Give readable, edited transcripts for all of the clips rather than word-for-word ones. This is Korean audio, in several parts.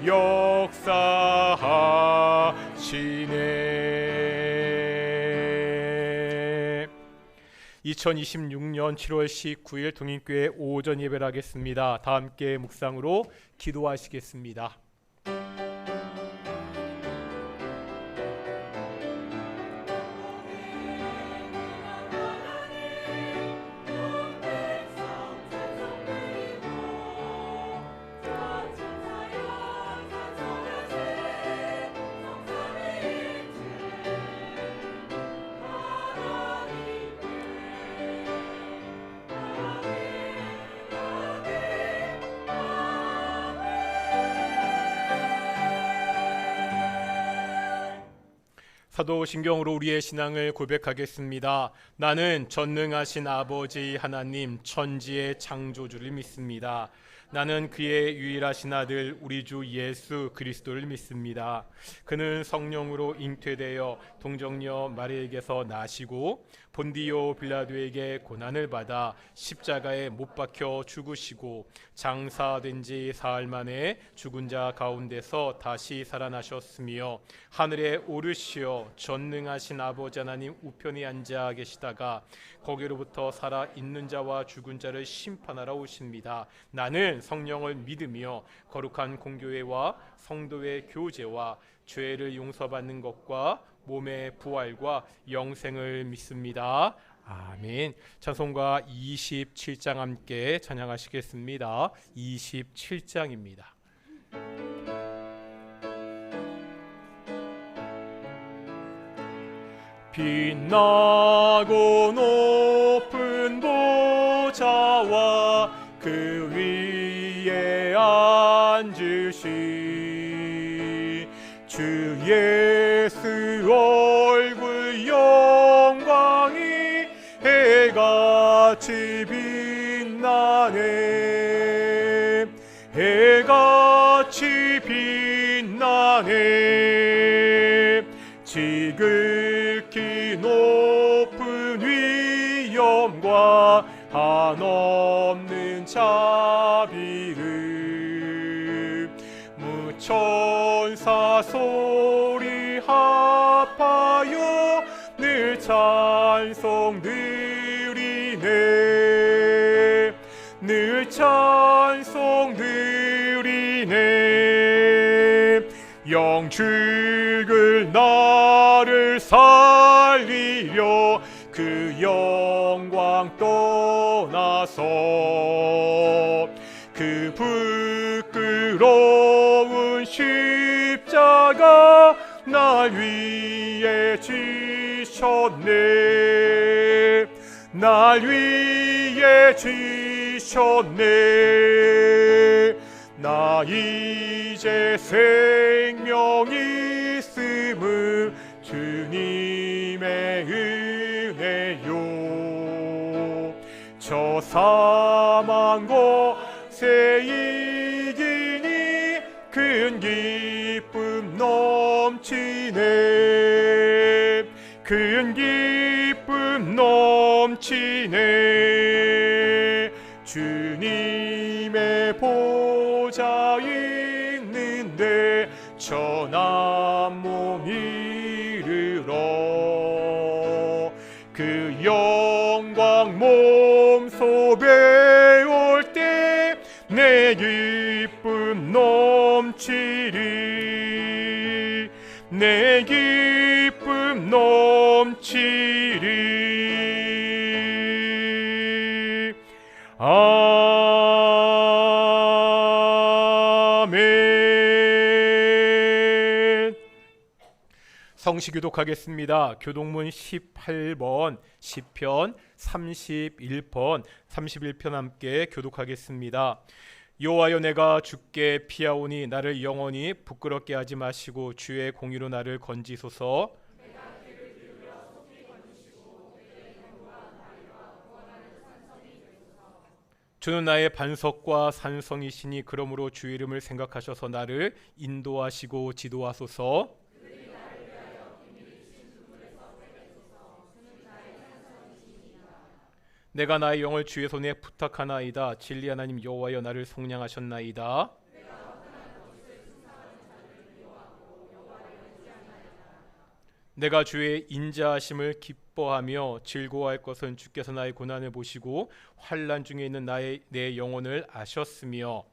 역사하시네. 2026년 7월 19일 동인교회 오전 예배를 하겠습니다. 다 함께 묵상으로 기도하시겠습니다. 사도신경으로 우리의 신앙을 고백하겠습니다. 나는 전능하신 아버지 하나님 천지의 창조주를 믿습니다. 나는 그의 유일하신 아들 우리 주 예수 그리스도를 믿습니다. 그는 성령으로 잉태되어 동정녀 마리에게서 나시고 본디오 빌라도에게 고난을 받아 십자가에 못 박혀 죽으시고 장사된 지 사흘 만에 죽은 자 가운데서 다시 살아나셨으며 하늘에 오르시어 전능하신 아버지 하나님 우편에 앉아 계시다가 거기로부터 살아 있는 자와 죽은 자를 심판하러 오십니다. 나는 성령을 믿으며 거룩한 공교회와 성도의 교제와 죄를 용서받는 것과 몸의 부활과 영생을 믿습니다. 아멘. 찬송가 27장 함께 찬양하시겠습니다. 27장입니다. 빛나고 높은 보좌와 그 위에 앉으신 주 예수 얼굴 영광이 해같이 빛나네. 해같이 빛나네. 지극히 높은 위엄과 한없는 자비를 무천사 소리 합하여 늘 찬송 드리네. 늘 찬송 드리네. 영축을 나를 살리려 그 영광 떠나서 그 부끄러운 십자가 날 위해 지셨네. 날 위해 지셨네. 나 이제 생명 있음은 주님의 은혜요. 저 사망 곳에 이기니 큰 기쁨 넘치네. 큰 기쁨 넘치네. 주님의 보좌 있는데 천한 몸 이르러 그 영광 몸소에 올 때 내 기쁨 넘치리. 내 기쁨 넘치리. 아멘. 성시 교독하겠습니다. 교독문 18번, 시편 31번, 31편 함께 교독하겠습니다. 여호와여 내가 주께 피하오니 나를 영원히 부끄럽게 하지 마시고 주의 공의로 나를 건지소서. 주는 나의 반석과 산성이시니 그러므로 주 이름을 생각하셔서 나를 인도하시고 지도하소서. 내가 나의 영을 주의 손에 부탁하나이다. 진리 하나님 여호와여 나를 속량하셨나이다. 내가 주의 인자하심을 기뻐하며 즐거워할 것은 주께서 나의 고난을 보시고 환난 중에 있는 내 영혼을 아셨으며.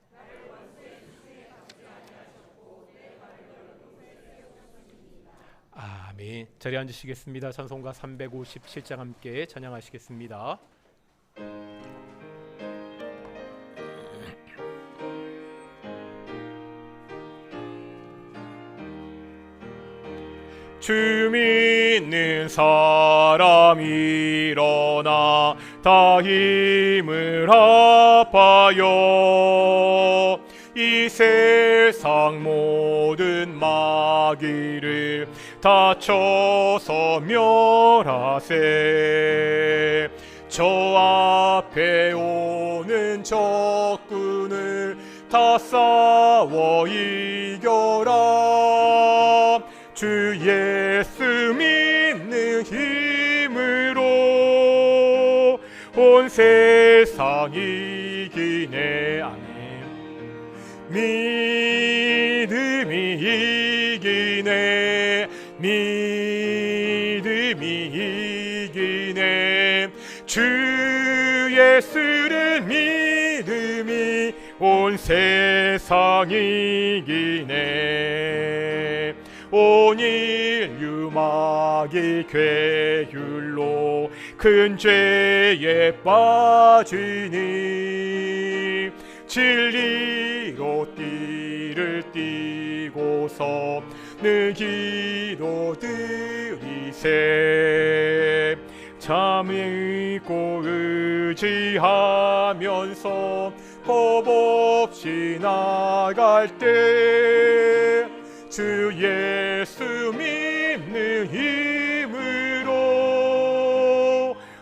아멘. 자리에 앉으시겠습니다. 찬송가 357장 함께 찬양하시겠습니다. 주 믿는 사람 일어나 다 힘을 합하여 이 세상 모든 마귀를 다 쳐서 멸하세. 저 앞에 오는 적군을 다 싸워 이겨라. 주 예수 믿는 힘으로 온 세상 이기네. 아멘. 믿음이 이기네. 믿음이 이기네. 주 예수를 믿음이 온 세상 이기네. 온 인류 마귀 괴율로 큰 죄에 빠지니 진리로 띠를 띠고서 늘 기도드리세. 참고 의지하면서 겁없이 나갈 때 주 예수 믿는 힘으로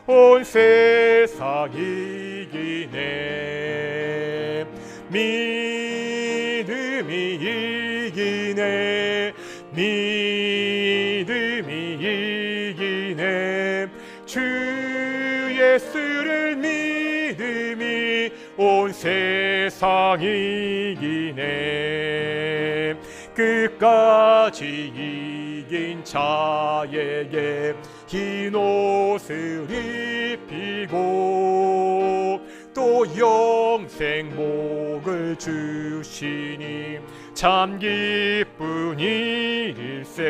온 세상 이기네. 믿음이 이기네. 믿음이 이기네. 주 예수를 믿음이 온 세상 이기네. 끝까지 이긴 자에게 흰 옷을 입히고 또 영생 복을 주시니 참 기쁜 일일세.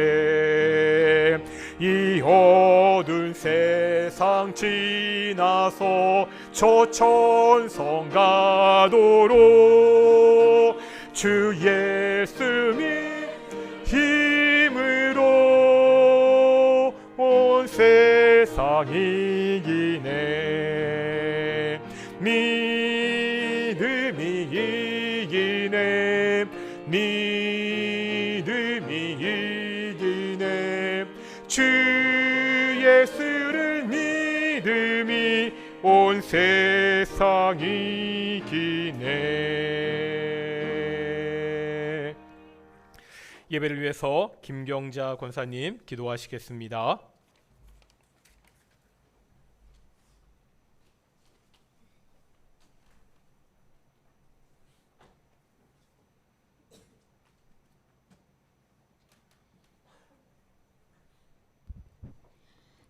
이 어두운 세상 지나서 저 천성 가도록 주 예수님 힘으로 온 세상 이기네. 믿음이 이기네. 믿음이 이기네. 주 예수를 믿음이 온 세상 이기네. 예배를 위해서 김경자 권사님 기도하시겠습니다.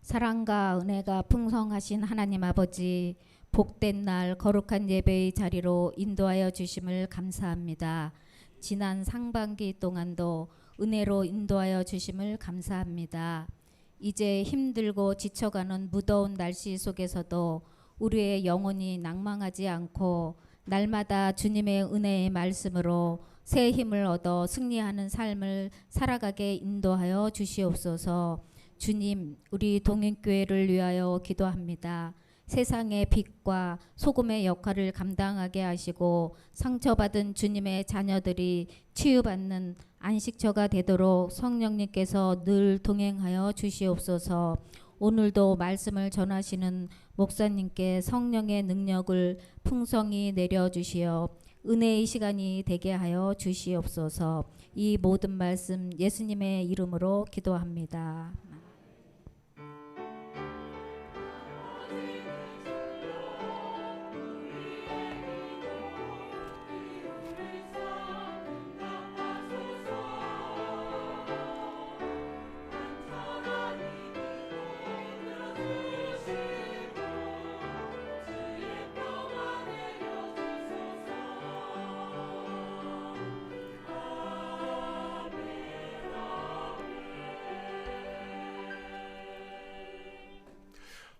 사랑과 은혜가 풍성하신 하나님 아버지, 복된 날 거룩한 예배의 자리로 인도하여 주심을 감사합니다. 지난 상반기 동안도 은혜로 인도하여 주심을 감사합니다. 이제 힘들고 지쳐가는 무더운 날씨 속에서도 우리의 영혼이 낭망하지 않고 날마다 주님의 은혜의 말씀으로 새 힘을 얻어 승리하는 삶을 살아가게 인도하여 주시옵소서. 주님, 우리 동인교회를 위하여 기도합니다. 세상의 빛과 소금의 역할을 감당하게 하시고 상처받은 주님의 자녀들이 치유받는 안식처가 되도록 성령님께서 늘 동행하여 주시옵소서. 오늘도 말씀을 전하시는 목사님께 성령의 능력을 풍성히 내려주시어 은혜의 시간이 되게 하여 주시옵소서. 이 모든 말씀 예수님의 이름으로 기도합니다.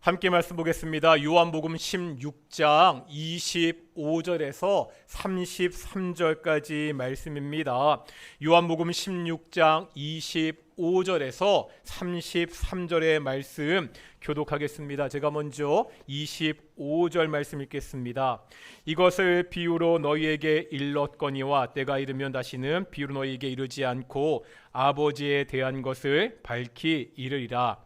함께 말씀 보겠습니다. 요한복음 16장 25절에서 33절까지 말씀입니다. 요한복음 16장 25절에서 33절의 말씀 교독하겠습니다. 제가 먼저 25절 말씀 읽겠습니다. 이것을 비유로 너희에게 일렀거니와 때가 이르면 다시는 비유로 너희에게 이르지 않고 아버지에 대한 것을 밝히 이르리라.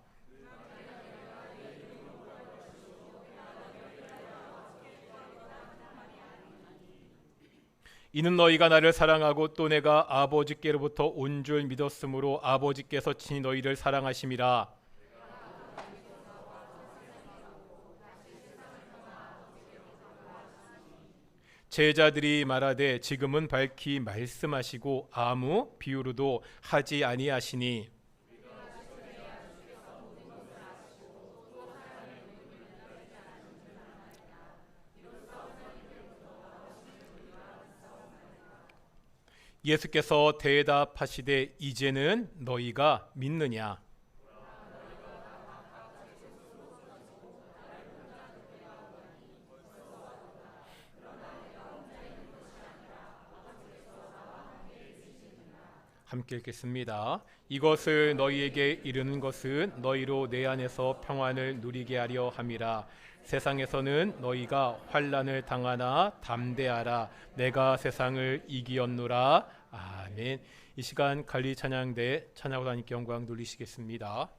이는 너희가 나를 사랑하고 또 내가 아버지께로부터 온 줄 믿었으므로 아버지께서 친히 너희를 사랑하심이라. 제자들이 말하되 지금은 밝히 말씀하시고 아무 비유로도 하지 아니하시니 예수께서 대답하시되 이제는 너희가 믿느냐? 함께 읽겠습니다. 이것을 너희에게 이르는 것은 너희로 내 안에서 평안을 누리게 하려 함이라. 세상에서는 너희가 환난을 당하나 담대하라. 내가 세상을 이기었노라. 아멘. 이 시간 갈리 찬양대 찬양으로 하나님께 영광 돌리시겠습니다.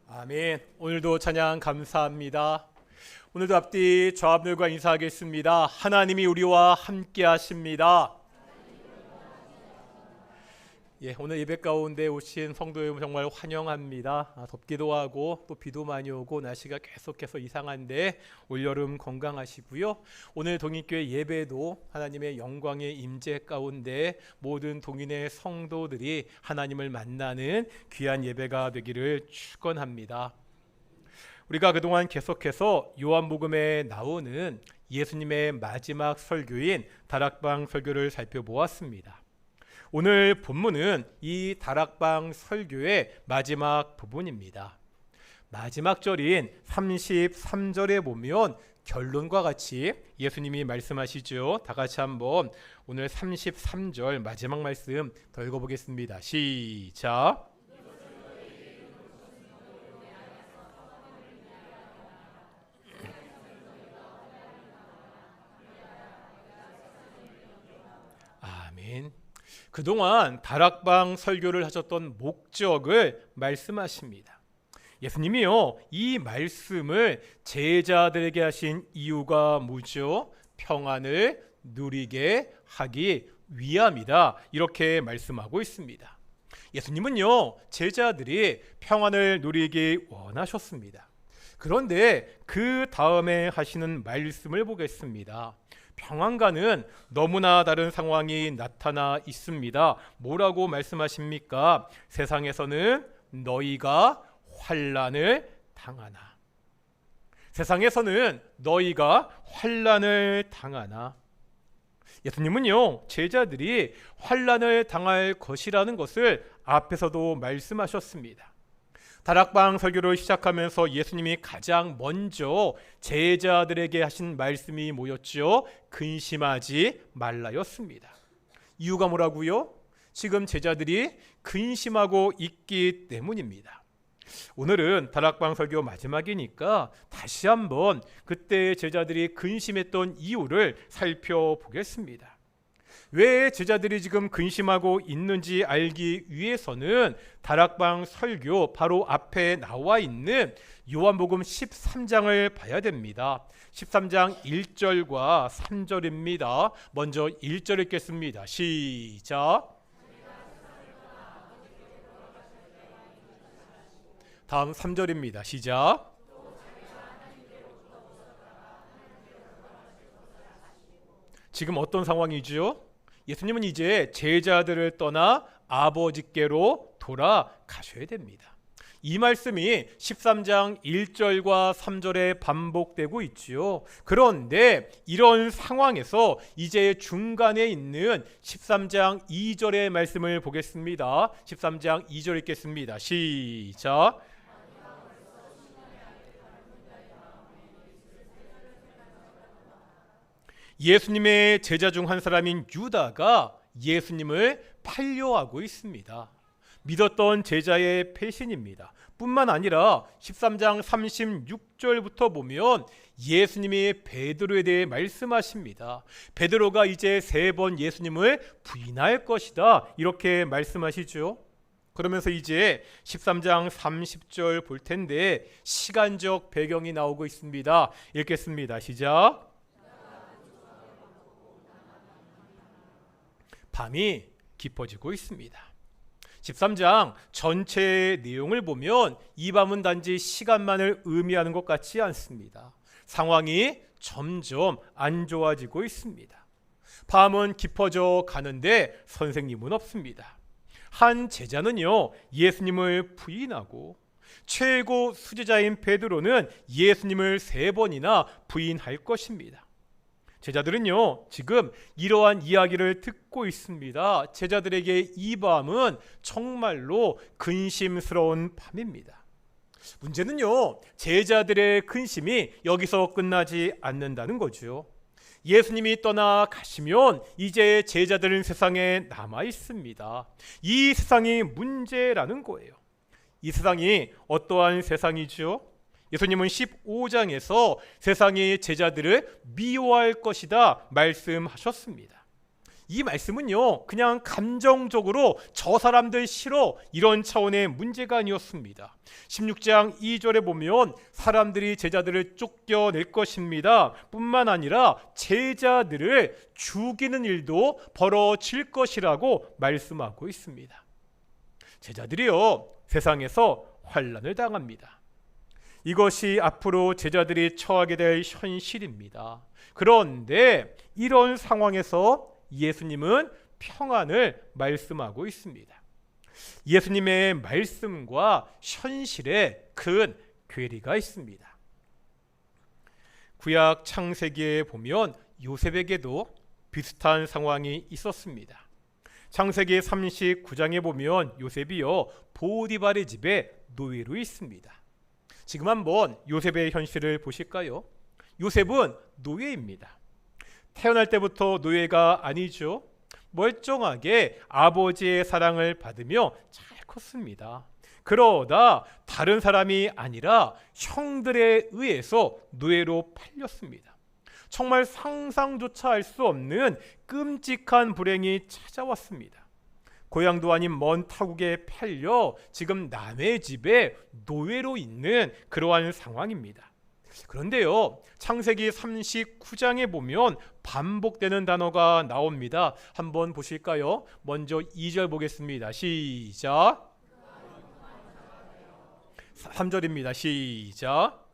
아멘. 오늘도 찬양 감사합니다. 오늘도 앞뒤 저합들과 인사하겠습니다. 하나님이 우리와 함께 하십니다. 오늘 예배 가운데 오신 성도 여러분 정말 환영합니다. 덥기도 하고 또 비도 많이 오고 날씨가 계속해서 이상한데 올여름 건강하시고요. 오늘 동인교회 예배도 하나님의 영광의 임재 가운데 모든 동인의 성도들이 하나님을 만나는 귀한 예배가 되기를 축원합니다. 우리가 그동안 계속해서 요한복음에 나오는 예수님의 마지막 설교인 다락방 설교를 살펴보았습니다. 오늘 본문은 이 다락방 설교의 마지막 부분입니다. 마지막 절인 33절에 보면 결론과 같이 예수님이 말씀하시죠. 다 같이 한번 오늘 33절 마지막 말씀 더 읽어보겠습니다. 시작. 아멘. 그동안 다락방 설교를 하셨던 목적을 말씀하십니다. 예수님이요, 이 말씀을 제자들에게 하신 이유가 뭐죠? 평안을 누리게 하기 위함이다. 이렇게 말씀하고 있습니다. 예수님은요, 제자들이 평안을 누리기 원하셨습니다. 그런데 그 다음에 하시는 말씀을 보겠습니다. 평안과는 너무나 다른 상황이 나타나 있습니다. 뭐라고 말씀하십니까? 세상에서는 너희가 환난을 당하나. 세상에서는 너희가 환난을 당하나. 예수님은요, 제자들이 환난을 당할 것이라는 것을 앞에서도 말씀하셨습니다. 다락방 설교를 시작하면서 예수님이 가장 먼저 제자들에게 하신 말씀이 뭐였죠? 근심하지 말라였습니다. 이유가 뭐라고요? 지금 제자들이 근심하고 있기 때문입니다. 오늘은 다락방 설교 마지막이니까 다시 한번 그때 제자들이 근심했던 이유를 살펴보겠습니다. 왜 제자들이 지금 근심하고 있는지 알기 위해서는 다락방 설교 바로 앞에 나와 있는 요한복음 13장을 봐야 됩니다. 13장 1절과 3절입니다. 먼저 1절 읽겠습니다. 시작. 다음 3절입니다. 시작. 지금 어떤 상황이죠? 예수님은 이제 제자들을 떠나 아버지께로 돌아가셔야 됩니다. 이 말씀이 13장 1절과 3절에 반복되고 있지요. 그런데 이런 상황에서 이제 중간에 있는 13장 2절의 말씀을 보겠습니다. 13장 2절 읽겠습니다. 시작. 예수님의 제자 중 한 사람인 유다가 예수님을 팔려하고 있습니다. 믿었던 제자의 배신입니다. 뿐만 아니라 13장 36절부터 보면 예수님이 베드로에 대해 말씀하십니다. 베드로가 이제 3번 예수님을 부인할 것이다. 이렇게 말씀하시죠. 그러면서 이제 13장 30절 볼 텐데 시간적 배경이 나오고 있습니다. 읽겠습니다. 시작. 밤이 깊어지고 있습니다. 13장 전체 내용을 보면 이 밤은 단지 시간만을 의미하는 것 같지 않습니다. 상황이 점점 안 좋아지고 있습니다. 밤은 깊어져 가는데 선생님은 없습니다. 한 제자는요, 예수님을 부인하고 최고 수제자인 베드로는 예수님을 3번이나 부인할 것입니다. 제자들은요, 지금 이러한 이야기를 듣고 있습니다. 제자들에게 이 밤은 정말로 근심스러운 밤입니다. 문제는요, 제자들의 근심이 여기서 끝나지 않는다는 거죠. 예수님이 떠나가시면 이제 제자들은 세상에 남아 있습니다. 이 세상이 문제라는 거예요. 이 세상이 어떠한 세상이죠? 예수님은 15장에서 세상의 제자들을 미워할 것이다 말씀하셨습니다. 이 말씀은요, 그냥 감정적으로 저 사람들 싫어 이런 차원의 문제가 아니었습니다. 16장 2절에 보면 사람들이 제자들을 쫓겨낼 것입니다. 뿐만 아니라 제자들을 죽이는 일도 벌어질 것이라고 말씀하고 있습니다. 제자들이요, 세상에서 환난을 당합니다. 이것이 앞으로 제자들이 처하게 될 현실입니다. 그런데 이런 상황에서 예수님은 평안을 말씀하고 있습니다. 예수님의 말씀과 현실에 큰 괴리가 있습니다. 구약 창세기에 보면 요셉에게도 비슷한 상황이 있었습니다. 창세기 39장에 보면 요셉이요 보디발의 집에 노예로 있습니다. 지금 한번 요셉의 현실을 보실까요? 요셉은 노예입니다. 태어날 때부터 노예가 아니죠. 멀쩡하게 아버지의 사랑을 받으며 잘 컸습니다. 그러다 다른 사람이 아니라 형들에 의해서 노예로 팔렸습니다. 정말 상상조차 할 수 없는 끔찍한 불행이 찾아왔습니다. 고향도 아닌 먼 타국에 팔려 지금 남의 집에 노예로 있는 그러한 상황입니다. 그런데요, 창세기 39장에 보면 반복되는 단어가 나옵니다. 한번 보실까요? 먼저 2절 보겠습니다. 시작. 3절입니다. 시작.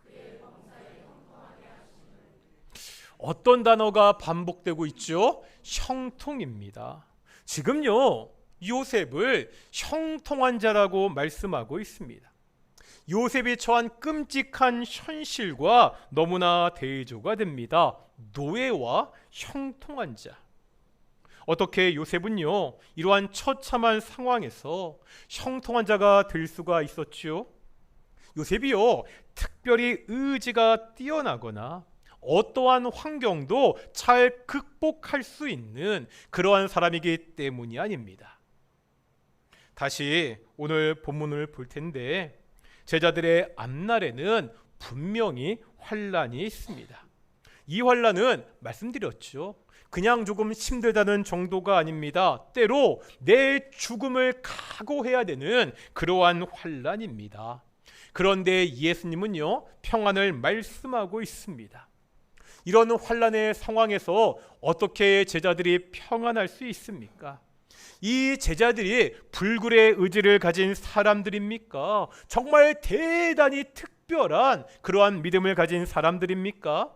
어떤 단어가 반복되고 있죠? 형통입니다. 지금요, 요셉을 형통한 자라고 말씀하고 있습니다. 요셉이 처한 끔찍한 현실과 너무나 대조가 됩니다. 노예와 형통한 자. 어떻게 요셉은요, 이러한 처참한 상황에서 형통한 자가 될 수가 있었지요? 요셉이요, 특별히 의지가 뛰어나거나 어떠한 환경도 잘 극복할 수 있는 그러한 사람이기 때문이 아닙니다. 다시 오늘 본문을 볼 텐데, 제자들의 앞날에는 분명히 환란이 있습니다. 이 환란은 말씀드렸죠. 그냥 조금 힘들다는 정도가 아닙니다. 때로 내 죽음을 각오해야 되는 그러한 환란입니다. 그런데 예수님은요, 평안을 말씀하고 있습니다. 이런 환란의 상황에서 어떻게 제자들이 평안할 수 있습니까? 이 제자들이 불굴의 의지를 가진 사람들입니까? 정말 대단히 특별한 그러한 믿음을 가진 사람들입니까?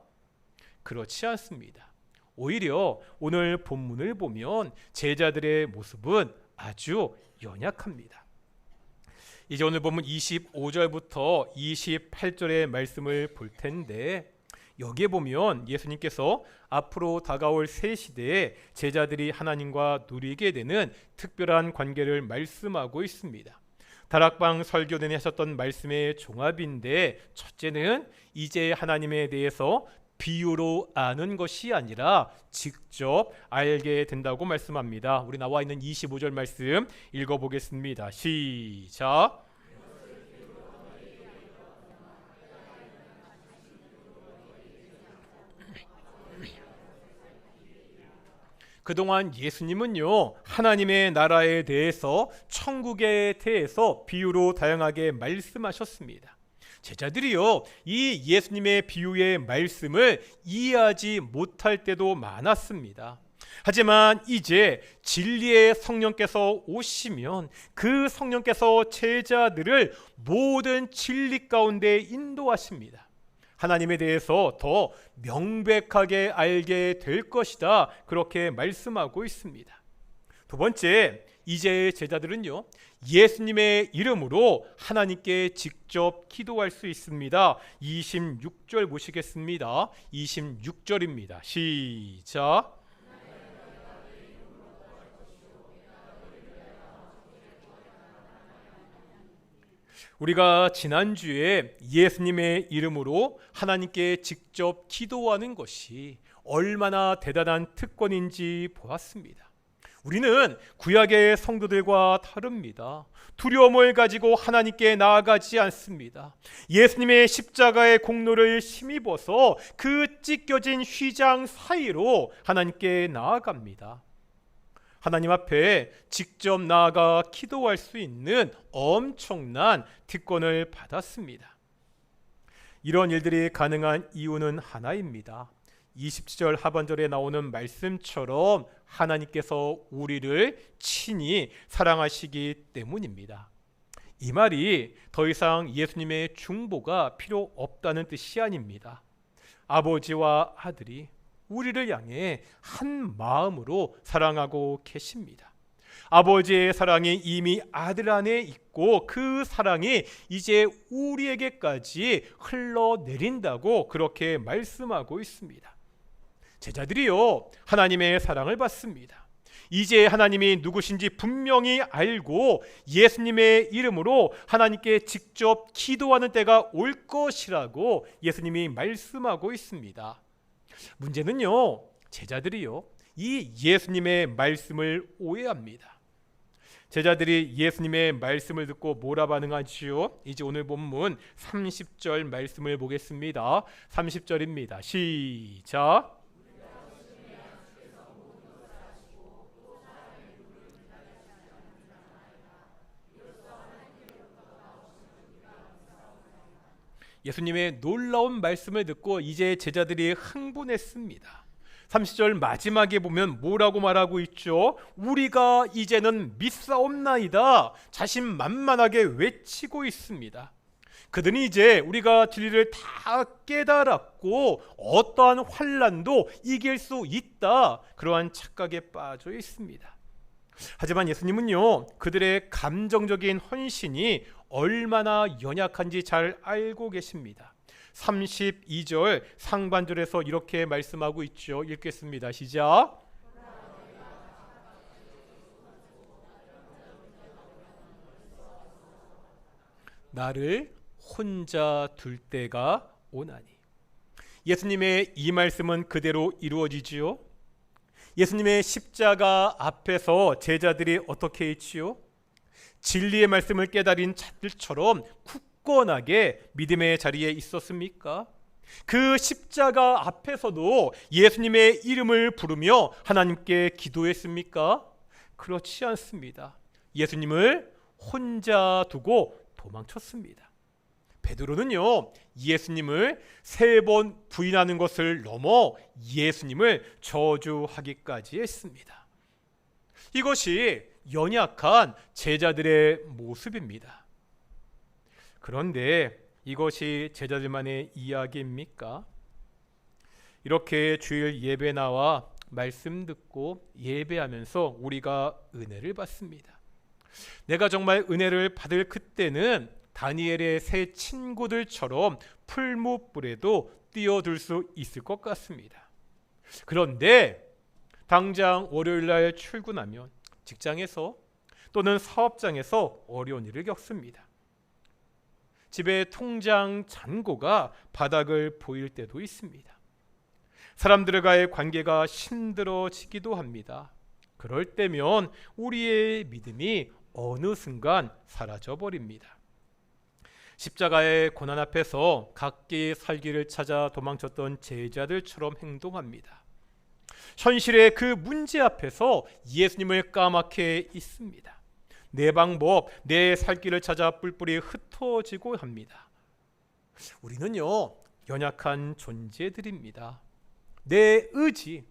그렇지 않습니다. 오히려 오늘 본문을 보면 제자들의 모습은 아주 연약합니다. 이제 오늘 본문 25절부터 28절의 말씀을 볼 텐데, 여기에 보면 예수님께서 앞으로 다가올 새 시대에 제자들이 하나님과 누리게 되는 특별한 관계를 말씀하고 있습니다. 다락방 설교 내내 하셨던 말씀의 종합인데, 첫째는 이제 하나님에 대해서 비유로 아는 것이 아니라 직접 알게 된다고 말씀합니다. 우리 나와 있는 25절 말씀 읽어보겠습니다. 시작. 그동안 예수님은요, 하나님의 나라에 대해서, 천국에 대해서 비유로 다양하게 말씀하셨습니다. 제자들이요, 이 예수님의 비유의 말씀을 이해하지 못할 때도 많았습니다. 하지만 이제 진리의 성령께서 오시면 그 성령께서 제자들을 모든 진리 가운데 인도하십니다. 하나님에 대해서 더 명백하게 알게 될 것이다, 그렇게 말씀하고 있습니다. 두 번째, 이제 제자들은요, 예수님의 이름으로 하나님께 직접 기도할 수 있습니다. 26절 보시겠습니다. 26절입니다. 시작. 우리가 지난주에 예수님의 이름으로 하나님께 직접 기도하는 것이 얼마나 대단한 특권인지 보았습니다. 우리는 구약의 성도들과 다릅니다. 두려움을 가지고 하나님께 나아가지 않습니다. 예수님의 십자가의 공로를 힘입어서 그 찢겨진 휘장 사이로 하나님께 나아갑니다. 하나님 앞에 직접 나아가 기도할 수 있는 엄청난 특권을 받았습니다. 이런 일들이 가능한 이유는 하나입니다. 27절 하반절에 나오는 말씀처럼 하나님께서 우리를 친히 사랑하시기 때문입니다. 이 말이 더 이상 예수님의 중보가 필요 없다는 뜻이 아닙니다. 아버지와 아들이 우리를 향해 한 마음으로 사랑하고 계십니다. 아버지의 사랑이 이미 아들 안에 있고 그 사랑이 이제 우리에게까지 흘러내린다고 그렇게 말씀하고 있습니다. 제자들이요, 하나님의 사랑을 받습니다. 이제 하나님이 누구신지 분명히 알고 예수님의 이름으로 하나님께 직접 기도하는 때가 올 것이라고 예수님이 말씀하고 있습니다. 문제는요, 제자들이요, 이 예수님의 말씀을 오해합니다. 제자들이 예수님의 말씀을 듣고 뭐라 반응하지요? 이제 오늘 본문 30절 말씀을 보겠습니다. 30절입니다. 시작. 예수님의 놀라운 말씀을 듣고 이제 제자들이 흥분했습니다. 30절 마지막에 보면 뭐라고 말하고 있죠? 우리가 이제는 믿사옵나이다 자신만만하게 외치고 있습니다. 그들은 이제 우리가 진리를 다 깨달았고 어떠한 환난도 이길 수 있다, 그러한 착각에 빠져 있습니다. 하지만 예수님은요, 그들의 감정적인 헌신이 얼마나 연약한지 잘 알고 계십니다. 32절 상반절에서 이렇게 말씀하고 있죠. 읽겠습니다. 시작. 나를 혼자 둘 때가 오나니. 예수님의 이 말씀은 그대로 이루어지지요. 예수님의 십자가 앞에서 제자들이 어떻게 했지요? 진리의 말씀을 깨달은 자들처럼 굳건하게 믿음의 자리에 있었습니까? 그 십자가 앞에서도 예수님의 이름을 부르며 하나님께 기도했습니까? 그렇지 않습니다. 예수님을 혼자 두고 도망쳤습니다. 베드로는요, 예수님을 3번 부인하는 것을 넘어 예수님을 저주하기까지 했습니다. 이것이 연약한 제자들의 모습입니다. 그런데 이것이 제자들만의 이야기입니까? 이렇게 주일 예배 나와 말씀 듣고 예배하면서 우리가 은혜를 받습니다. 내가 정말 은혜를 받을 그때는 다니엘의 세 친구들처럼 풀무불에도 뛰어들 수 있을 것 같습니다. 그런데 당장 월요일날 출근하면 직장에서 또는 사업장에서 어려운 일을 겪습니다. 집에 통장 잔고가 바닥을 보일 때도 있습니다. 사람들과의 관계가 힘들어지기도 합니다. 그럴 때면 우리의 믿음이 어느 순간 사라져 버립니다. 십자가의 고난 앞에서 각기 살 길을 찾아 도망쳤던 제자들처럼 행동합니다. 현실의 그 문제 앞에서 예수님을 까맣게 있습니다. 내 방법, 내 살 길을 찾아 뿔뿔이 흩어지고 합니다. 우리는요, 연약한 존재들입니다. 내 의지,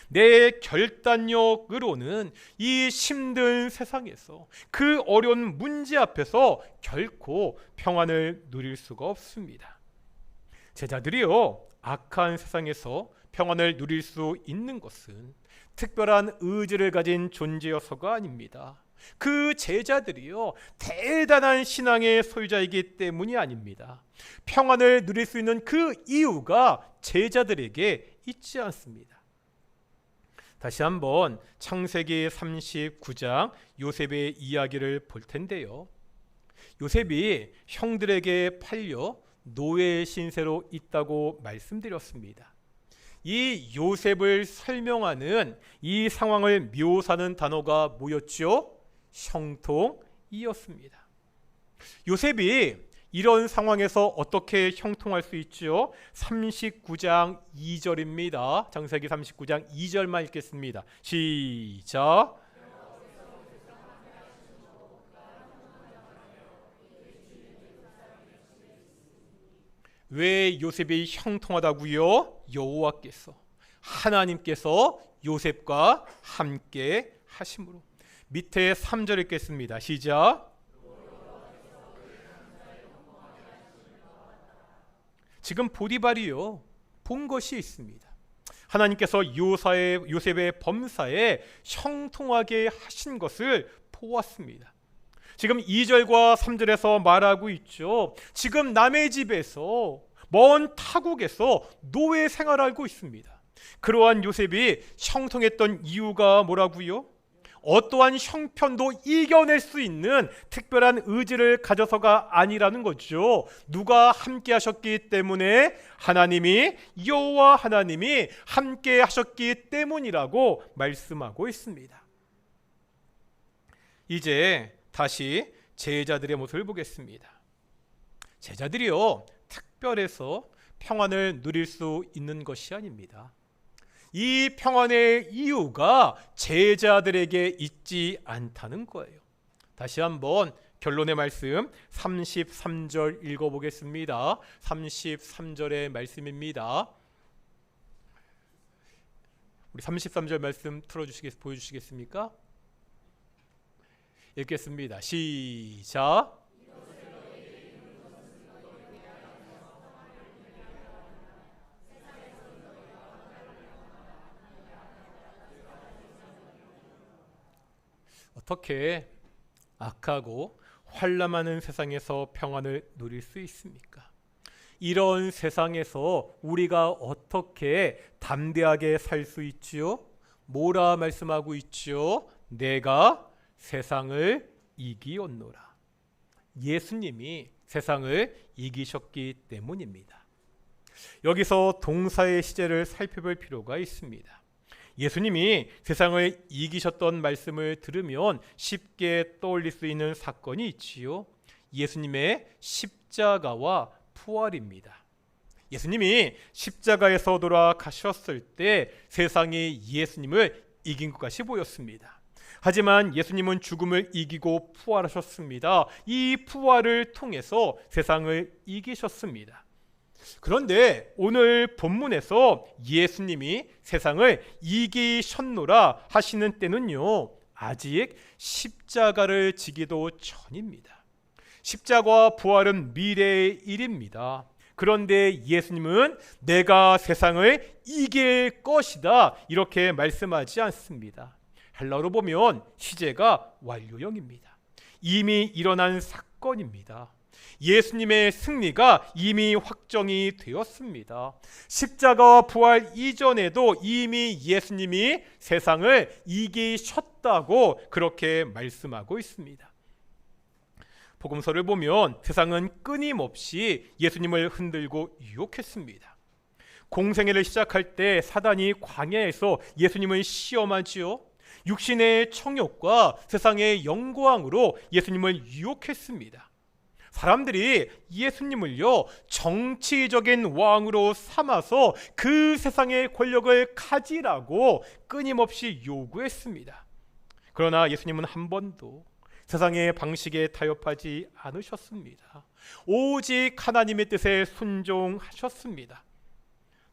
내 결단력으로는 이 힘든 세상에서 그 어려운 문제 앞에서 결코 평안을 누릴 수가 없습니다. 제자들이요, 악한 세상에서 평안을 누릴 수 있는 것은 특별한 의지를 가진 존재여서가 아닙니다. 그 제자들이요, 대단한 신앙의 소유자이기 때문이 아닙니다. 평안을 누릴 수 있는 그 이유가 제자들에게 있지 않습니다. 다시 한번 창세기 39장 요셉의 이야기를 볼 텐데요. 요셉이 형들에게 팔려 노예 신세로 있다고 말씀드렸습니다. 이 요셉을 설명하는 이 상황을 묘사하는 단어가 뭐였죠? 형통이었습니다. 요셉이 이런 상황에서 어떻게 형통할 수 있죠? 39장 2절입니다. 창세기 39장 2절만 읽겠습니다. 시작. 왜 요셉이 형통하다고요? 여호와께서, 하나님께서 요셉과 함께 하심으로. 밑에 3절 읽겠습니다. 시작. 지금 보디발이요, 본 것이 있습니다. 하나님께서 요셉의 범사에 형통하게 하신 것을 보았습니다. 지금 2절과 3절에서 말하고 있죠. 지금 남의 집에서 먼 타국에서 노예 생활하고 있습니다. 그러한 요셉이 형통했던 이유가 뭐라고요? 어떠한 형편도 이겨낼 수 있는 특별한 의지를 가져서가 아니라는 거죠. 누가 함께 하셨기 때문에 하나님이 여호와 하나님이 함께 하셨기 때문이라고 말씀하고 있습니다. 이제 다시 제자들의 모습을 보겠습니다. 제자들이요, 특별해서 평안을 누릴 수 있는 것이 아닙니다. 이 평안의 이유가 제자들에게 있지 않다는 거예요. 다시 한번 결론의 말씀 33절 읽어보겠습니다. 33절의 말씀입니다. 우리 33절 말씀 보여주시겠습니까? 읽겠습니다. 시작. 어떻게 악하고 환람하는 세상에서 평안을 누릴 수 있습니까? 이런 세상에서 우리가 어떻게 담대하게 살 수 있지요? 뭐라 말씀하고 있지요? 내가 세상을 이기었노라. 예수님이 세상을 이기셨기 때문입니다. 여기서 동사의 시제를 살펴볼 필요가 있습니다. 예수님이 세상을 이기셨던 말씀을 들으면 쉽게 떠올릴 수 있는 사건이 있지요. 예수님의 십자가와 부활입니다. 예수님이 십자가에서 돌아가셨을 때 세상이 예수님을 이긴 것 같이 보였습니다. 하지만 예수님은 죽음을 이기고 부활하셨습니다. 이 부활을 통해서 세상을 이기셨습니다. 그런데 오늘 본문에서 예수님이 세상을 이기셨노라 하시는 때는요, 아직 십자가를 지기도 전입니다. 십자가와 부활은 미래의 일입니다. 그런데 예수님은 내가 세상을 이길 것이다 이렇게 말씀하지 않습니다. 헬라어로 보면 시제가 완료형입니다. 이미 일어난 사건입니다. 예수님의 승리가 이미 확정이 되었습니다. 십자가와 부활 이전에도 이미 예수님이 세상을 이기셨다고 그렇게 말씀하고 있습니다. 복음서를 보면 세상은 끊임없이 예수님을 흔들고 유혹했습니다. 공생애를 시작할 때 사단이 광야에서 예수님을 시험하지요. 육신의 청욕과 세상의 영광으로 예수님을 유혹했습니다. 사람들이 예수님을요, 정치적인 왕으로 삼아서 그 세상의 권력을 가지라고 끊임없이 요구했습니다. 그러나 예수님은 한 번도 세상의 방식에 타협하지 않으셨습니다. 오직 하나님의 뜻에 순종하셨습니다.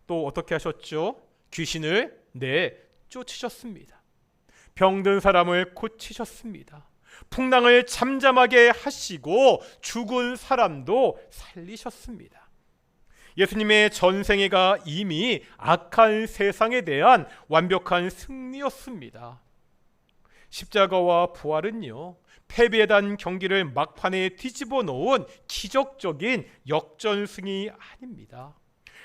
또 어떻게 하셨죠? 귀신을 내쫓으셨습니다. 병든 사람을 고치셨습니다. 풍랑을 잠잠하게 하시고 죽은 사람도 살리셨습니다. 예수님의 전생애가 이미 악한 세상에 대한 완벽한 승리였습니다. 십자가와 부활은요, 패배에 대한 경기를 막판에 뒤집어 놓은 기적적인 역전승이 아닙니다.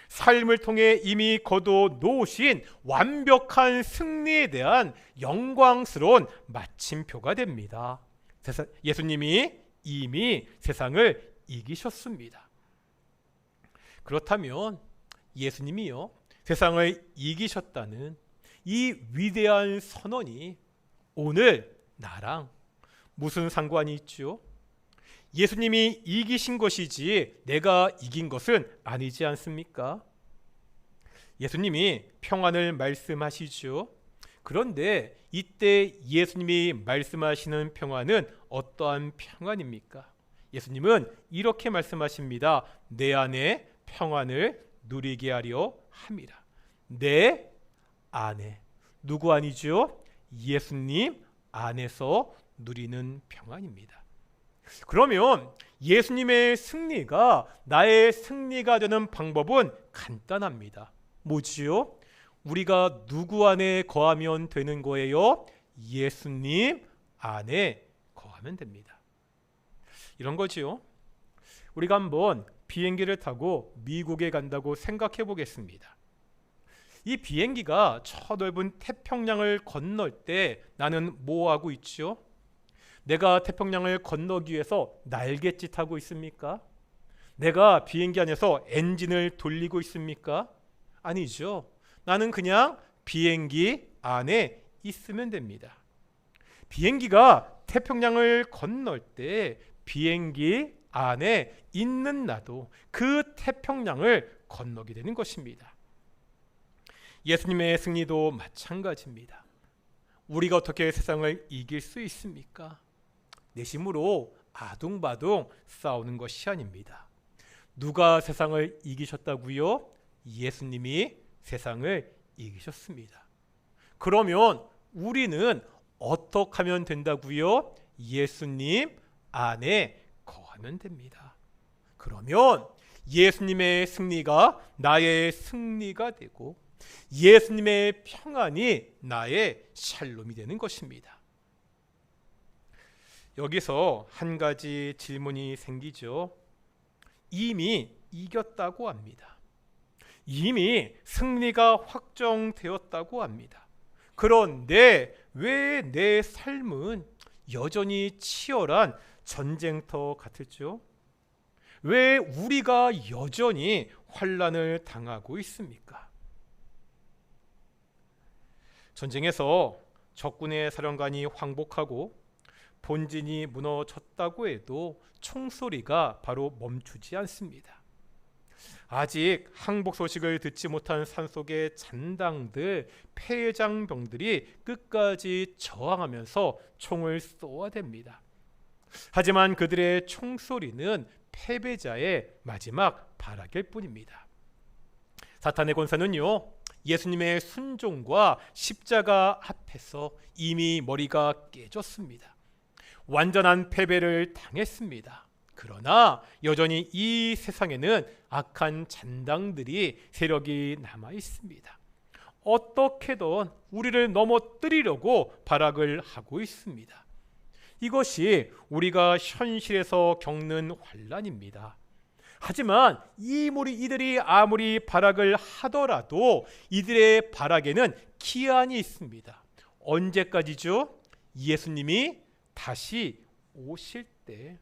삶을 통해 이미 거둬 놓으신 완벽한 승리에 대한 영광스러운 마침표가 됩니다. 예수님이 이미 세상을 이기셨습니다. 그렇다면 예수님이요, 세상을 이기셨다는 이 위대한 선언이 오늘 나랑 무슨 상관이 있죠? 예수님이 이기신 것이지 내가 이긴 것은 아니지 않습니까? 예수님이 평안을 말씀하시죠. 그런데 이때 예수님이 말씀하시는 평안은 어떠한 평안입니까? 예수님은 이렇게 말씀하십니다. 내 안에 평안을 누리게 하려 함이라. 내 안에, 누구 안이죠? 예수님 안에서 누리는 평안입니다. 그러면 예수님의 승리가 나의 승리가 되는 방법은 간단합니다. 뭐지요? 우리가 누구 안에 거하면 되는 거예요? 예수님 안에 거하면 됩니다. 이런 거지요. 우리가 한번 비행기를 타고 미국에 간다고 생각해 보겠습니다. 이 비행기가 저 넓은 태평양을 건널 때 나는 뭐 하고 있죠? 내가 태평양을 건너기 위해서 날갯짓 하고 있습니까? 내가 비행기 안에서 엔진을 돌리고 있습니까? 아니죠. 나는 그냥 비행기 안에 있으면 됩니다. 비행기가 태평양을 건널 때 비행기 안에 있는 나도 그 태평양을 건너게 되는 것입니다. 예수님의 승리도 마찬가지입니다. 우리가 어떻게 세상을 이길 수 있습니까? 내심으로 아둥바둥 싸우는 것이 아닙니다. 누가 세상을 이기셨다고요? 예수님이 세상을 이기셨습니다. 그러면 우리는 어떻게 하면 된다고요? 예수님 안에 거하면 됩니다. 그러면 예수님의 승리가 나의 승리가 되고 예수님의 평안이 나의 샬롬이 되는 것입니다. 여기서 한 가지 질문이 생기죠. 이미 이겼다고 합니다. 이미 승리가 확정되었다고 합니다. 그런데 왜 내 삶은 여전히 치열한 전쟁터 같을죠? 왜 우리가 여전히 환난을 당하고 있습니까? 전쟁에서 적군의 사령관이 황복하고 본진이 무너졌다고 해도 총소리가 바로 멈추지 않습니다. 아직 항복 소식을 듣지 못한 산속의 잔당들, 폐장병들이 끝까지 저항하면서 총을 쏘아댑니다. 하지만 그들의 총소리는 패배자의 마지막 발악일 뿐입니다. 사탄의 권세는요, 예수님의 순종과 십자가 앞에서 이미 머리가 깨졌습니다. 완전한 패배를 당했습니다. 그러나 여전히 이 세상에는 악한 잔당들이 세력이 남아 있습니다. 어떻게든 우리를 넘어뜨리려고 발악을 하고 있습니다. 이것이 우리가 현실에서 겪는 환난입니다. 하지만 이들이 아무리 발악을 하더라도 이들의 발악에는 기한이 있습니다. 언제까지죠? 예수님이 다시 오실 때.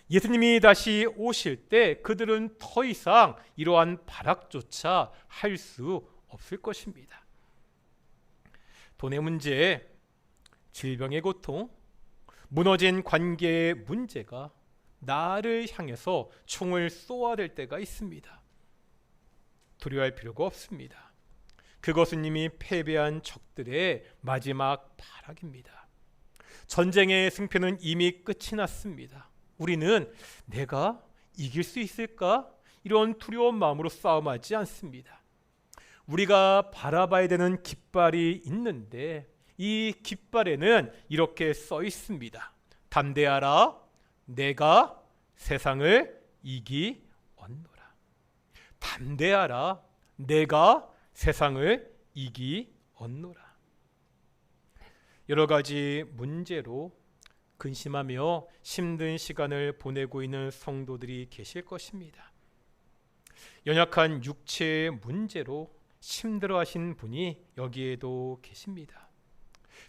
예수님이 다시 오실 때 그들은 더 이상 이러한 발악조차 할 수 없을 것입니다. 돈의 문제, 질병의 고통, 무너진 관계의 문제가 나를 향해서 총을 쏘아댈 때가 있습니다. 두려워할 필요가 없습니다. 그것은 이미 패배한 적들의 마지막 발악입니다. 전쟁의 승패는 이미 끝이 났습니다. 우리는 내가 이길 수 있을까? 이런 두려운 마음으로 싸움하지 않습니다. 우리가 바라봐야 되는 깃발이 있는데 이 깃발에는 이렇게 써 있습니다. 담대하라, 내가 세상을 이기었노라. 담대하라, 내가 세상을 이기었노라. 여러 가지 문제로 근심하며 힘든 시간을 보내고 있는 성도들이 계실 것입니다. 연약한 육체의 문제로 힘들어하신 분이 여기에도 계십니다.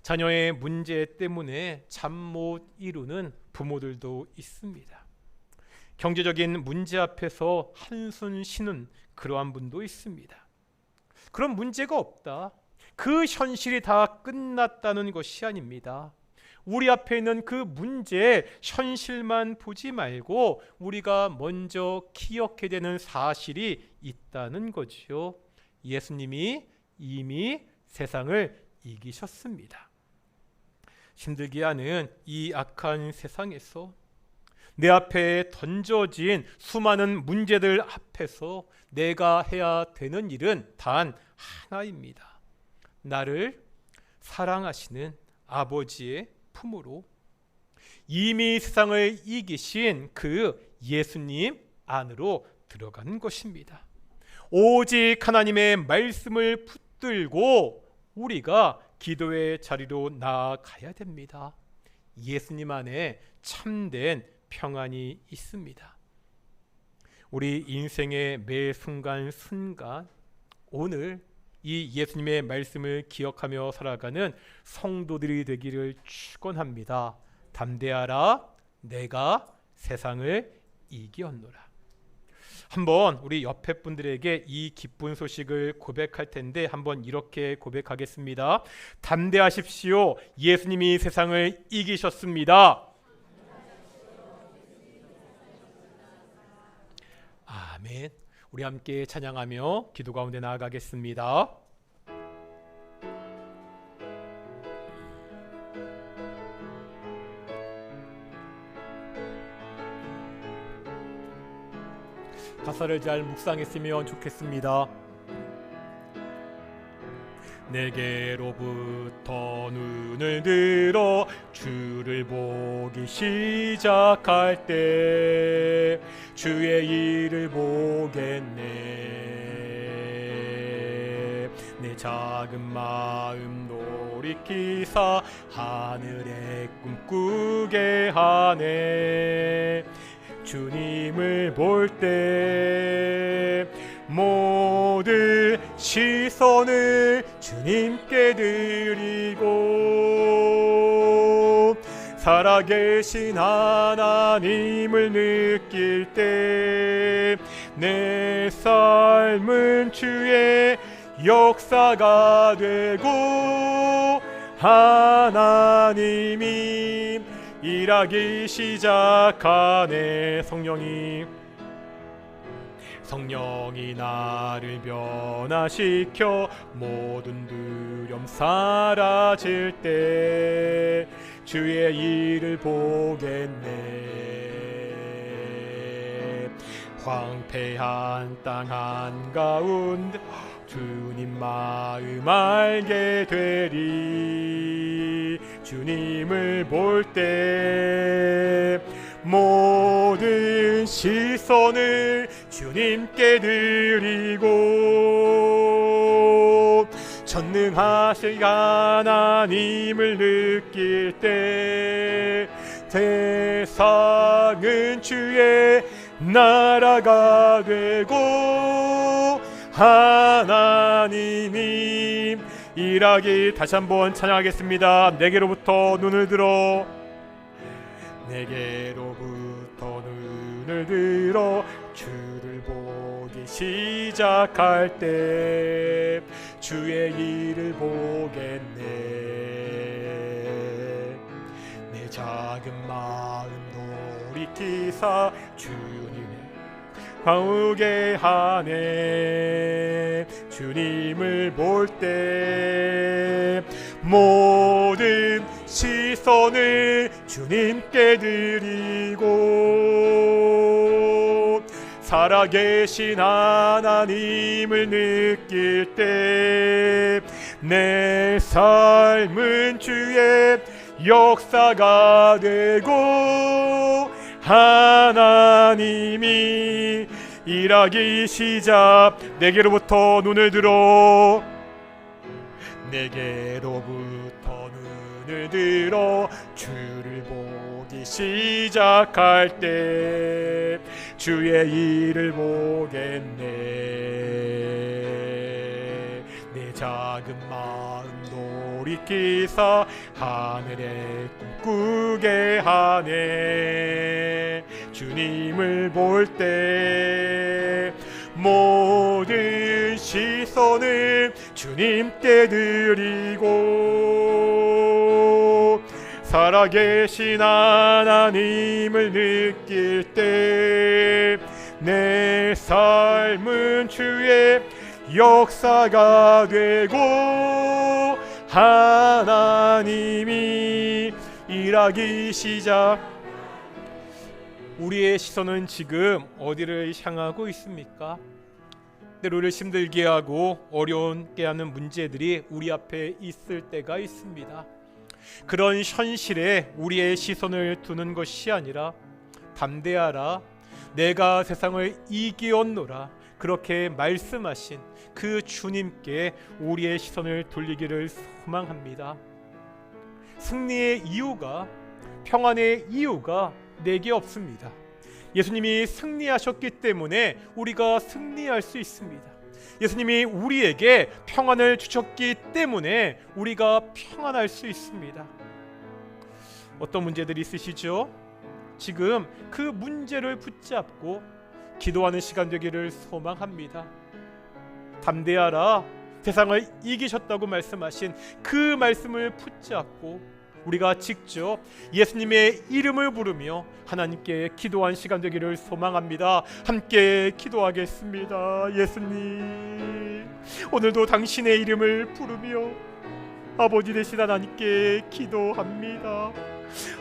자녀의 문제 때문에 잠 못 이루는 부모들도 있습니다. 경제적인 문제 앞에서 한숨 쉬는 그러한 분도 있습니다. 그런 문제가 없다. 그 현실이 다 끝났다는 것이 아닙니다. 우리 앞에 있는 그 문제, 현실만 보지 말고 우리가 먼저 기억해야 되는 사실이 있다는 거지요. 예수님이 이미 세상을 이기셨습니다. 힘들게 하는 이 악한 세상에서 내 앞에 던져진 수많은 문제들 앞에서 내가 해야 되는 일은 단 하나입니다. 나를 사랑하시는 아버지의 품으로 이미 세상을 이기신 그 예수님 안으로 들어가는 것입니다. 오직 하나님의 말씀을 붙들고 우리가 기도의 자리로 나아가야 됩니다. 예수님 안에 참된 평안이 있습니다. 우리 인생의 매 순간순간 오늘 이 예수님의 말씀을 기억하며 살아가는 성도들이 되기를 축원합니다. 담대하라, 내가 세상을 이기었노라. 한번 우리 옆에 분들에게 이 기쁜 소식을 고백할 텐데 한번 이렇게 고백하겠습니다. 담대하십시오. 예수님이 세상을 이기셨습니다. 아멘. 우리 함께 찬양하며 기도 가운데 나아가겠습니다. 가사를 잘 묵상했으면 좋겠습니다. 내게로부터 눈을 들어 주를 보기 시작할 때 주의 일을 보겠네. 내 작은 마음 돌이키사 하늘에 꿈꾸게 하네. 주님을 볼 때 모든 시선을 주님께 드리고 살아계신 하나님을 느낄 때 내 삶은 주의 역사가 되고 하나님이 일하기 시작하네. 성령이 나를 변화시켜 모든 두려움 사라질 때 주의 일을 보겠네. 황폐한 땅 한가운데 주님 마음 알게 되리. 주님을 볼 때 모든 시선을 주님께 드리고 전능하신 하나님을 느낄 때 세상은 주의 나라가 되고 하나님이 일하기. 다시 한번 찬양하겠습니다. 내게로부터 눈을 들어 주를 보기 시작할 때 주의 일을 보겠네. 내 작은 마음 돌이키사 주님의 가우게 하네. 주님을 볼 때 모든 시선을 주님께 드리고 살아계신 하나님을 느낄 때 내 삶은 주의 역사가 되고 하나님이 일하기 시작. 내게로부터 눈을 들어 주를 보기 시작할 때 주의 일을 보겠네. 내 작은 마음 돌이키사 하늘에 꿈꾸게 하네. 주님을 볼 때 모든 시선을 주님께 드리고 살아계신 하나님을 느낄 때 내 삶은 주의 역사가 되고 하나님이 일하기 시작. 우리의 시선은 지금 어디를 향하고 있습니까? 때로를 힘들게 하고 어려운게 하는 문제들이 우리 앞에 있을 때가 있습니다. 그런 현실에 우리의 시선을 두는 것이 아니라 담대하라, 내가 세상을 이기었노라, 그렇게 말씀하신 그 주님께 우리의 시선을 돌리기를 소망합니다. 승리의 이유가, 평안의 이유가 내게 없습니다. 예수님이 승리하셨기 때문에 우리가 승리할 수 있습니다. 예수님이 우리에게 평안을 주셨기 때문에 우리가 평안할 수 있습니다. 어떤 문제들이 있으시죠? 지금 그 문제를 붙잡고 기도하는 시간 되기를 소망합니다. 담대하라, 세상을 이기셨다고 말씀하신 그 말씀을 붙잡고 우리가 직접 예수님의 이름을 부르며 하나님께 기도한 시간 되기를 소망합니다. 함께 기도하겠습니다. 예수님, 오늘도 당신의 이름을 부르며 아버지 되신 하나님께 기도합니다.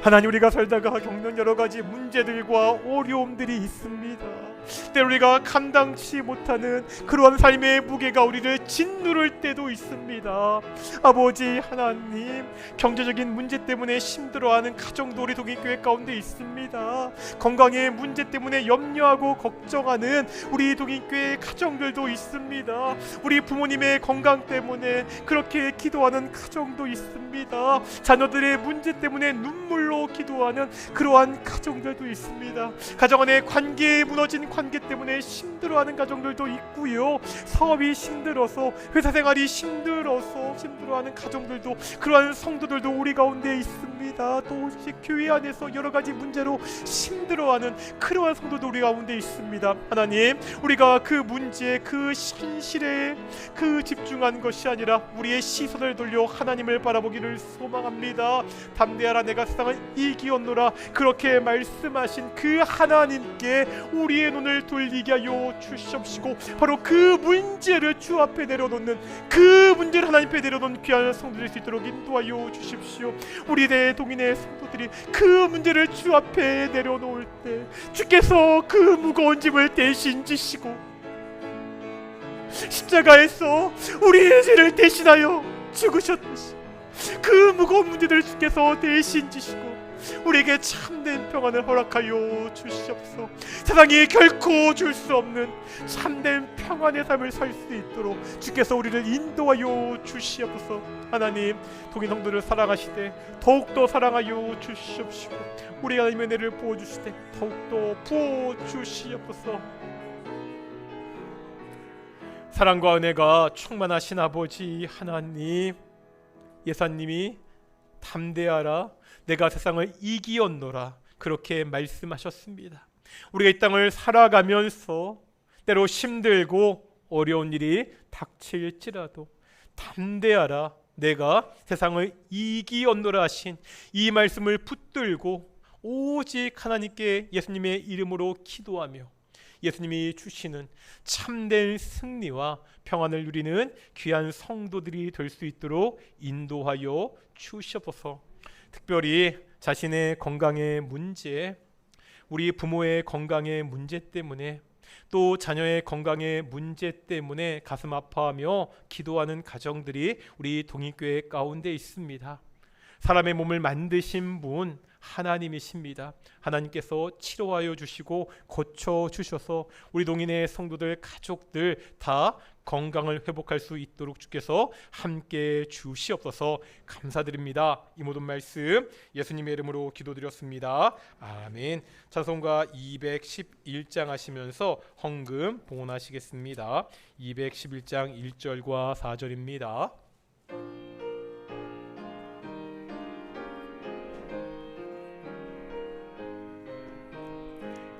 하나님, 우리가 살다가 겪는 여러 가지 문제들과 어려움들이 있습니다. 때로 우리가 감당치 못하는 그러한 삶의 무게가 우리를 짓누를 때도 있습니다. 아버지 하나님, 경제적인 문제 때문에 힘들어하는 가정도 우리 동인교회 가운데 있습니다. 건강의 문제 때문에 염려하고 걱정하는 우리 동인교회 가정들도 있습니다. 우리 부모님의 건강 때문에 그렇게 기도하는 가정도 있습니다. 자녀들의 문제 때문에 눈물로 기도하는 그러한 가정들도 있습니다. 가정 안에 관계에 무너진 관계 때문에 힘들어하는 가정들도 있고요. 사업이 힘들어서, 회사 생활이 힘들어하는 가정들도, 그러한 성도들도 우리 가운데 있습니다. 또 교회 안에서 여러 가지 문제로 힘들어하는 그러한 성도도 우리 가운데 있습니다. 하나님, 우리가 그 문제, 그 현실에 그 집중한 것이 아니라 우리의 시선을 돌려 하나님을 바라보기를 소망합니다. 담대하라, 내가 세상을 이기었노라, 그렇게 말씀하신 그 하나님께 우리의 눈을 돌리게 하여 주시옵시고, 바로 그 문제를 주 앞에 내려놓는, 그 문제를 하나님 앞에 내려놓는 귀한 성도될 수 있도록 인도하여 주십시오. 우리 대동인의 성도들이 그 문제를 주 앞에 내려놓을 때 주께서 그 무거운 짐을 대신 지시고 십자가에서 우리의 죄를 대신하여 죽으셨듯이 그 무거운 문제들을 주께서 대신 지시고 우리에게 참된 평안을 허락하여 주시옵소서. 세상이 결코 줄 수 없는 참된 평안의 삶을 살 수 있도록 주께서 우리를 인도하여 주시옵소서. 하나님, 동인 성도를 사랑하시되 더욱더 사랑하여 주시옵시고, 우리 하나님의 은혜를 부어주시되 더욱더 부어주시옵소서. 사랑과 은혜가 충만하신 아버지 하나님, 예수님이 담대하라, 내가 세상을 이기었노라, 그렇게 말씀하셨습니다. 우리가 이 땅을 살아가면서 때로 힘들고 어려운 일이 닥칠지라도 담대하라, 내가 세상을 이기었노라 하신 이 말씀을 붙들고 오직 하나님께 예수님의 이름으로 기도하며 예수님이 주시는 참된 승리와 평안을 누리는 귀한 성도들이 될 수 있도록 인도하여 주시옵소서. 특별히 자신의 건강의 문제, 우리 부모의 건강의 문제 때문에, 또 자녀의 건강의 문제 때문에 가슴 아파하며 기도하는 가정들이 우리 동익교회 가운데 있습니다. 사람의 몸을 만드신 분 하나님이십니다. 하나님께서 치료하여 주시고 고쳐 주셔서 우리 동인의 성도들, 가족들 다 건강을 회복할 수 있도록 주께서 함께 주시옵소서. 감사드립니다. 이 모든 말씀 예수님의 이름으로 기도드렸습니다. 아멘. 찬송가 211장 하시면서 헌금 봉헌하시겠습니다. 211장 1절과 4절입니다.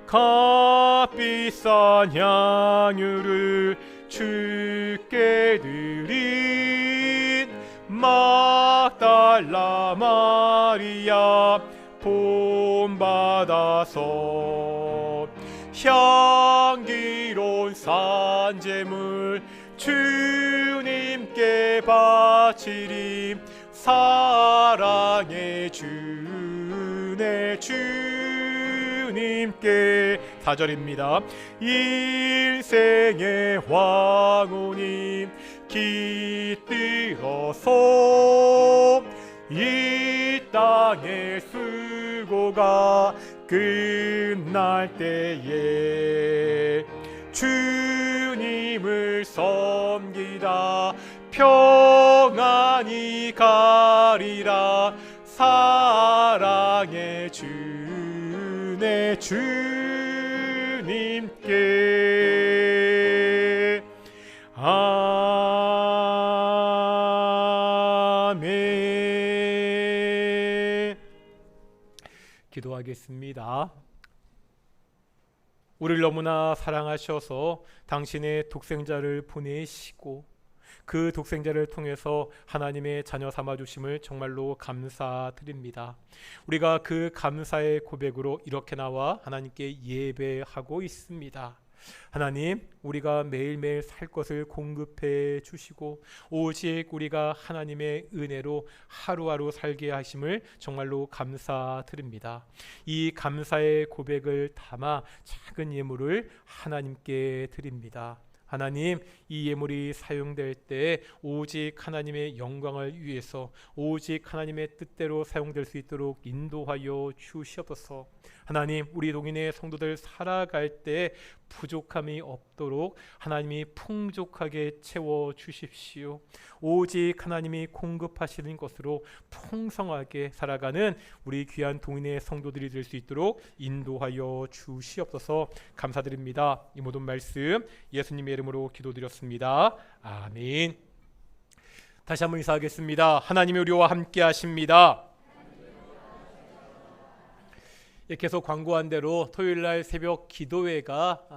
값비싼 향유를 주께 드린 막달라 마리아 본받아서 향기로운 산제물 주님께 바치리. 사랑의 주네 주님께. 4절입니다. 일생의 황혼이 깃들어서 이 땅의 수고가 끝날 때에 주님 주님을 섬기다 평안히 가리라. 사랑의 주내 주님께. 아멘. 기도하겠습니다. 우리를 너무나 사랑하셔서 당신의 독생자를 보내시고 그 독생자를 통해서 하나님의 자녀 삼아주심을 정말로 감사드립니다. 우리가 그 감사의 고백으로 이렇게 나와 하나님께 예배하고 있습니다. 하나님, 우리가 매일매일 살 것을 공급해 주시고 오직 우리가 하나님의 은혜로 하루하루 살게 하심을 정말로 감사드립니다. 이 감사의 고백을 담아 작은 예물을 하나님께 드립니다. 하나님, 이 예물이 사용될 때 오직 하나님의 영광을 위해서 오직 하나님의 뜻대로 사용될 수 있도록 인도하여 주시옵소서. 하나님, 우리 동인의 성도들 살아갈 때 부족함이 없도록 하나님이 풍족하게 채워 주십시오. 오직 하나님이 공급하시는 것으로 풍성하게 살아가는 우리 귀한 동인의 성도들이 될 수 있도록 인도하여 주시옵소서. 감사드립니다. 이 모든 말씀 예수님의 이름으로 기도드렸습니다. 아멘. 다시 한번 인사하겠습니다. 하나님이 우리와 함께 하십니다. 계속 광고한 대로 토요일날 새벽 기도회가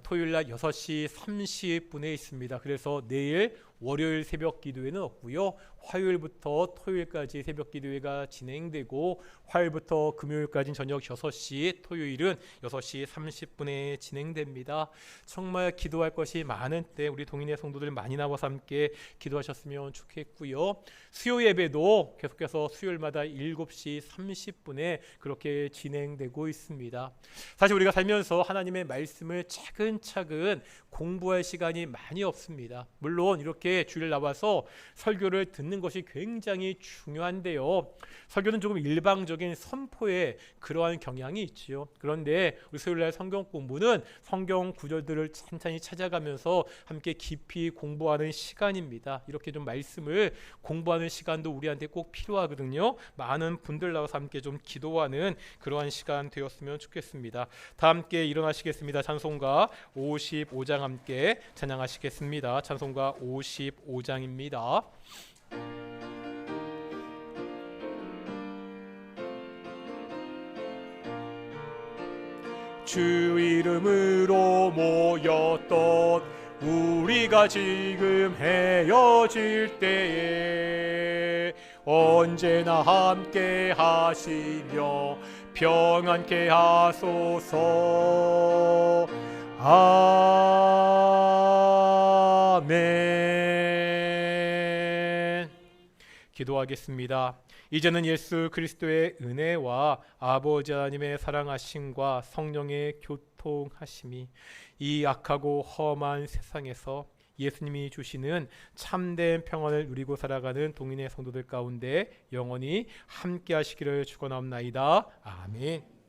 토요일날 6시 30분에 있습니다. 그래서 내일 월요일 새벽 기도회는 없고요. 화요일부터 토요일까지 새벽 기도회가 진행되고 화요일부터 금요일까지 저녁 6시, 토요일은 6시 30분에 진행됩니다. 정말 기도할 것이 많은 때 우리 동인의 성도들 많이 나와서 함께 기도하셨으면 좋겠고요. 수요 예배도 계속해서 수요일마다 7시 30분에 그렇게 진행되고 있습니다. 사실 우리가 살면서 하나님의 말씀을 차근차근 공부할 시간이 많이 없습니다. 물론 이렇게 주일 나와서 설교를 듣는 것이 굉장히 중요한데요. 설교는 조금 일방적인 선포에 그러한 경향이 있지요. 그런데 우리 수요일날 성경 공부는 성경 구절들을 찬찬히 찾아가면서 함께 깊이 공부하는 시간입니다. 이렇게 좀 말씀을 공부하는 시간도 우리한테 꼭 필요하거든요. 많은 분들 나와서 함께 좀 기도하는 그러한 시간 되었으면 좋겠습니다. 다 함께 일어나시겠습니다. 찬송가 55장 함께 찬양하시겠습니다. 찬송가 55장입니다. 주 이름으로 모였던 우리가 지금 헤어질 때에 언제나 함께 하시며 평안케 하소서. 아멘. 기도하겠습니다. 이제는 예수 그리스도의 은혜와 아버지 하나님의 사랑하심과 성령의 교통하심이 이 악하고 험한 세상에서 예수님이 주시는 참된 평안을 누리고 살아가는 동인의 성도들 가운데 영원히 함께 하시기를 축원하옵나이다. 아멘.